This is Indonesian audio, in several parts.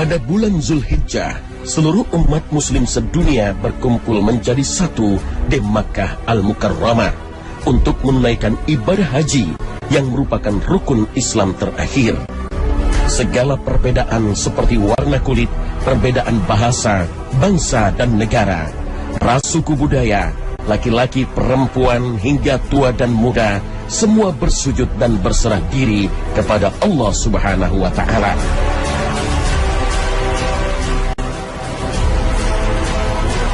Pada bulan Zulhijjah, seluruh umat muslim sedunia berkumpul menjadi satu di Makkah Al-Mukarramah untuk menunaikan ibadah haji yang merupakan rukun Islam terakhir. Segala perbedaan seperti warna kulit, perbedaan bahasa, bangsa dan negara, ras suku budaya, laki-laki, perempuan, hingga tua dan muda, semua bersujud dan berserah diri kepada Allah Subhanahu wa Ta'ala.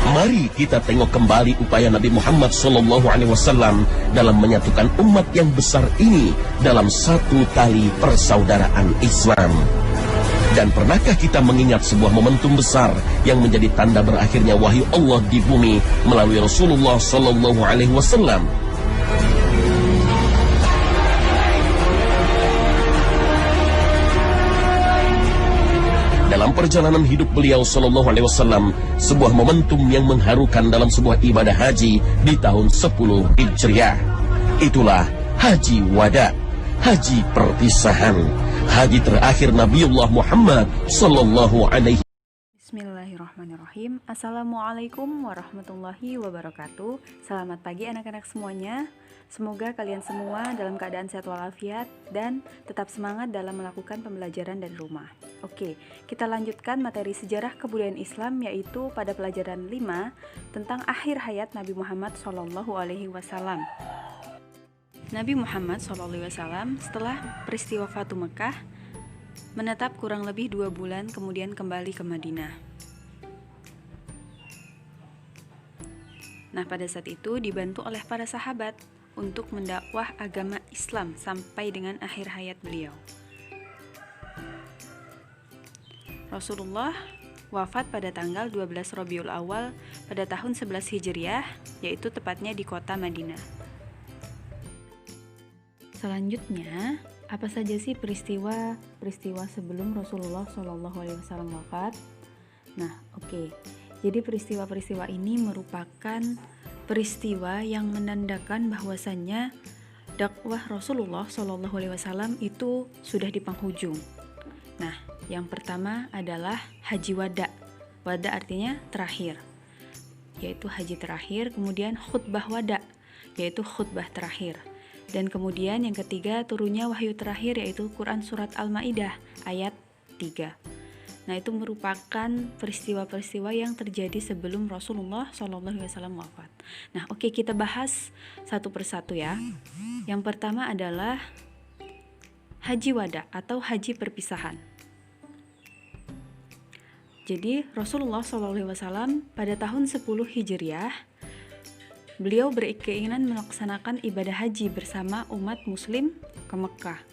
Mari kita tengok kembali upaya Nabi Muhammad SAW dalam menyatukan umat yang besar ini dalam satu tali persaudaraan Islam. Dan pernahkah kita mengingat sebuah momentum besar yang menjadi tanda berakhirnya wahyu Allah di bumi melalui Rasulullah SAW? Dalam perjalanan hidup beliau SAW, sebuah momentum yang mengharukan dalam sebuah ibadah haji di tahun 10 Hijriah. Itulah Haji Wada, haji perpisahan, haji terakhir Nabiullah Muhammad SAW. Bismillahirrahmanirrahim. Assalamualaikum warahmatullahi wabarakatuh. Selamat pagi anak-anak semuanya. Semoga kalian semua dalam keadaan sehat walafiat dan tetap semangat dalam melakukan pembelajaran dari rumah. Oke, kita lanjutkan materi sejarah kebudayaan Islam, yaitu pada pelajaran 5 tentang akhir hayat Nabi Muhammad SAW. Nabi Muhammad SAW setelah peristiwa Fatu Mekah menetap kurang lebih 2 bulan, kemudian kembali ke Madinah. Nah, pada saat itu dibantu oleh para sahabat untuk mendakwah agama Islam sampai dengan akhir hayat beliau. Rasulullah wafat pada tanggal 12 Rabiul Awal pada tahun 11 Hijriah, yaitu tepatnya di kota Madinah. Selanjutnya, apa saja sih peristiwa sebelum Rasulullah SAW wafat? Nah, oke. Jadi peristiwa-peristiwa ini merupakan peristiwa yang menandakan bahwasannya dakwah Rasulullah SAW itu sudah di penghujung. Nah, yang pertama adalah Haji Wada. Wada artinya terakhir, yaitu haji terakhir. Kemudian khutbah wada, yaitu khutbah terakhir. Dan kemudian yang ketiga, turunnya wahyu terakhir, yaitu Quran Surat Al-Ma'idah ayat 3. Nah, itu merupakan peristiwa-peristiwa yang terjadi sebelum Rasulullah SAW wafat. Nah, oke, kita bahas satu persatu ya. Yang pertama adalah Haji Wada atau haji perpisahan. Jadi, Rasulullah SAW pada tahun 10 Hijriah, beliau berkeinginan melaksanakan ibadah haji bersama umat muslim ke Mekah.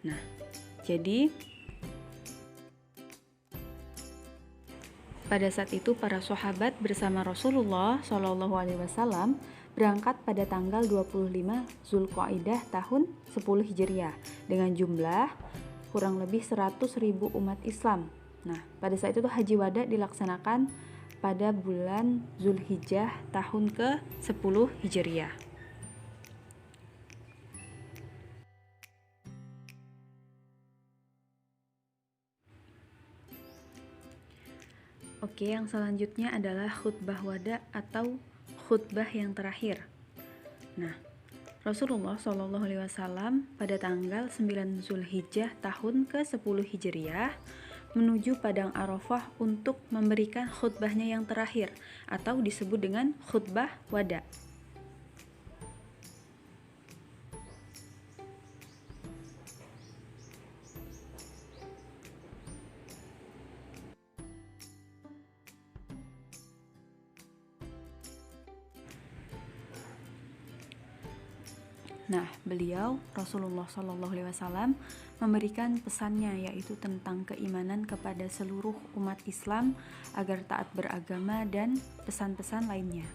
Nah, jadi pada saat itu para sahabat bersama Rasulullah SAW berangkat pada tanggal 25 Zulqa'dah tahun 10 Hijriah dengan jumlah kurang lebih 100.000 umat Islam. Nah, pada saat itu Haji Wada dilaksanakan pada bulan Zulhijjah tahun ke-10 Hijriah. Oke, yang selanjutnya adalah khutbah wada atau khutbah yang terakhir. Nah, Rasulullah SAW pada tanggal 9 Zulhijjah tahun ke-10 Hijriah menuju Padang Arafah untuk memberikan khutbahnya yang terakhir atau disebut dengan khutbah wada. Nah, beliau Rasulullah SAW memberikan pesannya, yaitu tentang keimanan kepada seluruh umat Islam agar taat beragama dan pesan-pesan lainnya.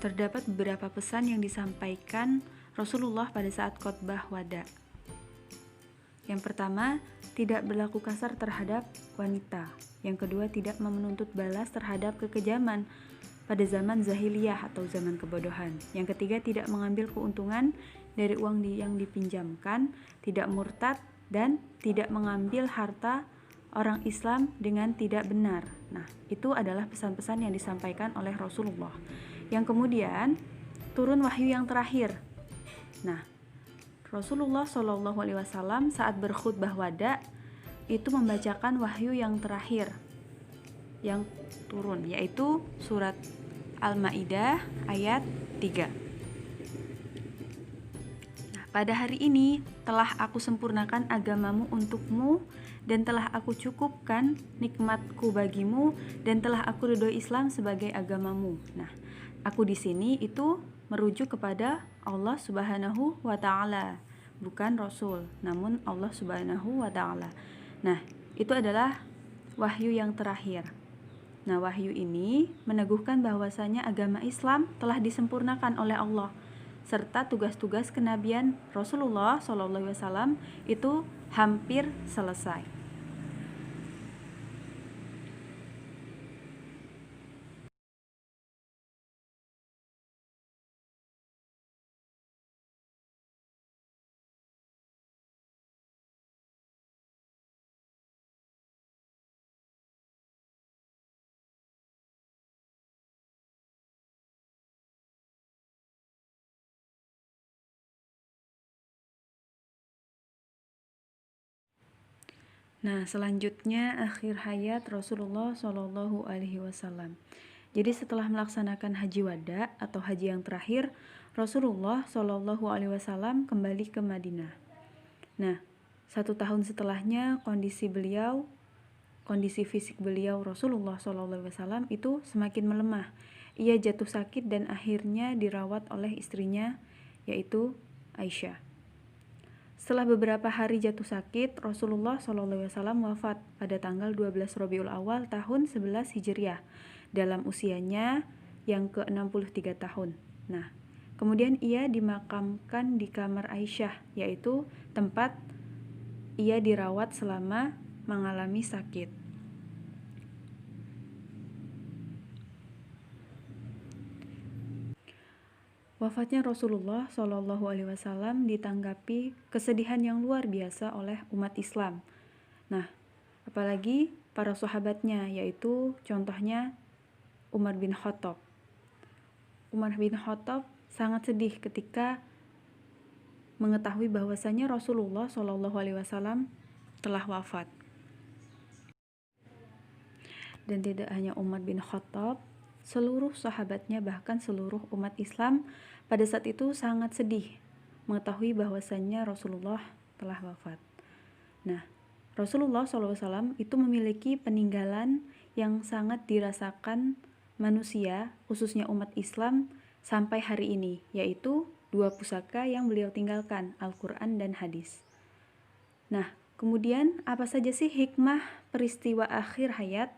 Terdapat beberapa pesan yang disampaikan Rasulullah pada saat khotbah wada. Yang pertama, tidak berlaku kasar terhadap wanita. Yang kedua, tidak menuntut balas terhadap kekejaman pada zaman zahiliyah atau zaman kebodohan. Yang ketiga, tidak mengambil keuntungan dari uang yang dipinjamkan, tidak murtad, dan tidak mengambil harta orang Islam dengan tidak benar. Nah, itu adalah pesan-pesan yang disampaikan oleh Rasulullah. Yang kemudian turun wahyu yang terakhir. Nah, Rasulullah Shallallahu Alaihi Wasallam saat berkhutbah wada itu membacakan wahyu yang terakhir yang turun, yaitu surat Al-Maidah ayat 3. Nah, pada hari ini telah aku sempurnakan agamamu untukmu dan telah aku cukupkan nikmatku bagimu dan telah aku ridhoi Islam sebagai agamamu. Nah, aku di sini itu merujuk kepada Allah Subhanahu wa Ta'ala, bukan Rasul, namun Allah Subhanahu wa Ta'ala. Nah, itu adalah wahyu yang terakhir. Nah, wahyu ini meneguhkan bahwasanya agama Islam telah disempurnakan oleh Allah, serta tugas-tugas kenabian Rasulullah SAW itu hampir selesai. Nah, selanjutnya akhir hayat Rasulullah Shallallahu Alaihi Wasallam. Jadi setelah melaksanakan haji wada atau haji yang terakhir, Rasulullah Shallallahu Alaihi Wasallam kembali ke Madinah. Nah, 1 tahun setelahnya kondisi fisik beliau Rasulullah Shallallahu Alaihi Wasallam itu semakin melemah. Ia jatuh sakit dan akhirnya dirawat oleh istrinya, yaitu Aisyah. Setelah beberapa hari jatuh sakit, Rasulullah SAW wafat pada tanggal 12 Rabiul Awal tahun 11 Hijriah dalam usianya yang ke-63 tahun. Nah, kemudian ia dimakamkan di kamar Aisyah, yaitu tempat ia dirawat selama mengalami sakit. Wafatnya Rasulullah Shallallahu Alaihi Wasallam ditanggapi kesedihan yang luar biasa oleh umat Islam. Nah, apalagi para sahabatnya, yaitu contohnya Umar bin Khattab. Umar bin Khattab sangat sedih ketika mengetahui bahwasanya Rasulullah Shallallahu Alaihi Wasallam telah wafat. Dan tidak hanya Umar bin Khattab, seluruh sahabatnya bahkan seluruh umat Islam pada saat itu sangat sedih mengetahui bahwasannya Rasulullah telah wafat. Nah, Rasulullah SAW itu memiliki peninggalan yang sangat dirasakan manusia, khususnya umat Islam sampai hari ini, yaitu 2 pusaka yang beliau tinggalkan, Al-Quran dan hadis. Nah, kemudian apa saja sih hikmah peristiwa akhir hayat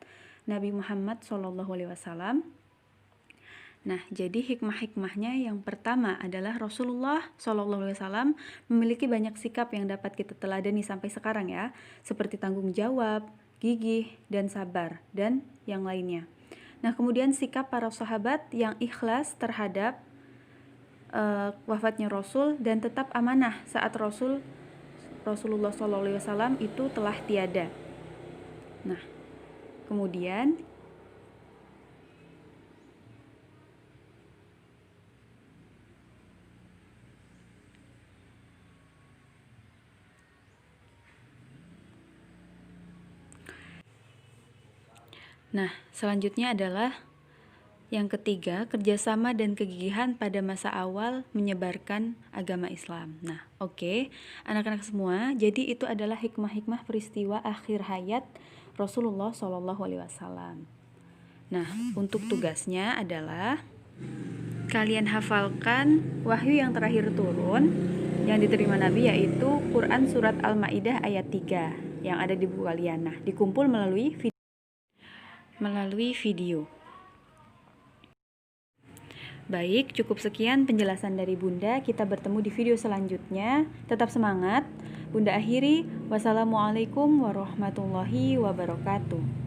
Nabi Muhammad SAW? Nah, jadi hikmah-hikmahnya yang pertama adalah Rasulullah SAW memiliki banyak sikap yang dapat kita teladani sampai sekarang ya, seperti tanggung jawab, gigih, dan sabar, dan yang lainnya. Nah, kemudian sikap para sahabat yang ikhlas terhadap wafatnya Rasul dan tetap amanah saat Rasulullah SAW itu telah tiada. Nah, kemudian selanjutnya adalah yang ketiga, kerjasama dan kegigihan pada masa awal menyebarkan agama Islam. Nah, oke, anak-anak semua, jadi itu adalah hikmah-hikmah peristiwa akhir hayat Rasulullah SAW. Nah, untuk tugasnya adalah kalian hafalkan wahyu yang terakhir turun yang diterima Nabi, yaitu Quran Surat Al-Maidah ayat 3 yang ada di buku kalian. Nah, dikumpul melalui video. Baik, cukup sekian penjelasan dari Bunda. Kita bertemu di video selanjutnya. Tetap semangat. Bunda akhiri, wassalamualaikum warahmatullahi wabarakatuh.